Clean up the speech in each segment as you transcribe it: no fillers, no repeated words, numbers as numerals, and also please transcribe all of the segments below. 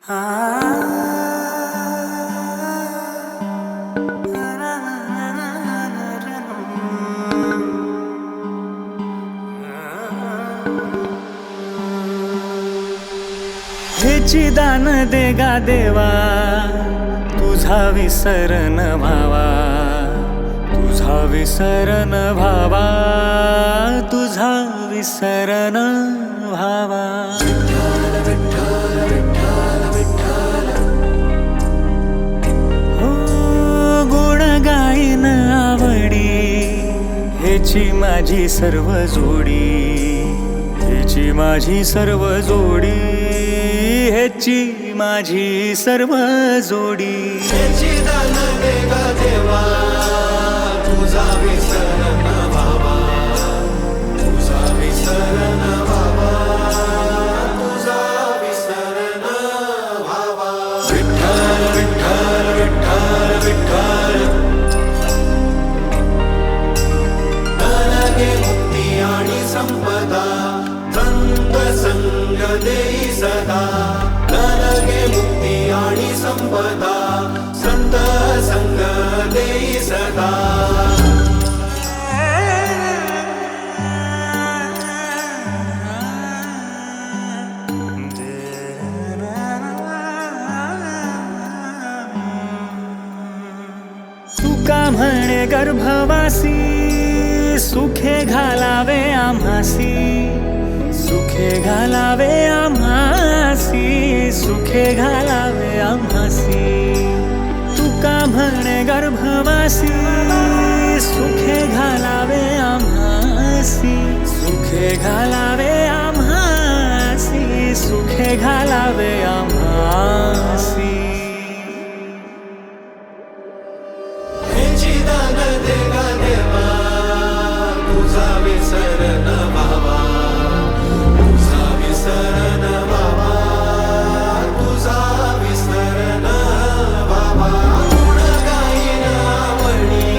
हेची दान देगा देवा, तुझा विसर न भावा, तुझा विसर न भावा, तुझा विसर न भावा. हो गुण गाईन आवडी, हेची माझी सर्व जोडी, हेची माझी सर्व जोडी, हेची माझी सर्व जोडी. हेची दान देगा देवा, तुझा विसर न भावा, तुझा विसर न भावा, तुझा विसर न भावा. विठ्ठल विठ्ठल विठ्ठल विठ्ठल, नरके मुक्ती आणि संपदा, संत संग देई सदा. नरके मुक्ती आणि संपदा, संत संग देई सदा. तुका म्हणे गर्भवासी, सुखे घालावे आम्हासी, सुखे घालावे आम्हासी, सुखे घालावे आम्हासी. तुका म्हणे गर्भवासी, सुखे घालावे आम्हासी, सुखे घालावे आम्हासी, सुखे घालावे आम्हासी. हेची दान देगा देवा, तुझा विसर न भावा, तुझा विसर न भावा, तुझा विसर न भावा. गुण गाईन आवडी,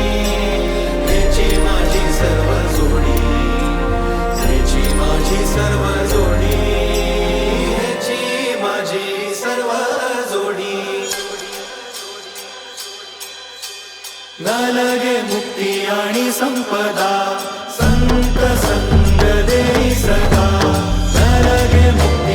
हेची माझी सर्व जोडी, हेची माझी सर्व जोडी, हेची माझी सर्व जोडी. न लगे मुक्ती आणि संपदा, संत संग देई सदा. न लगे मुक्ती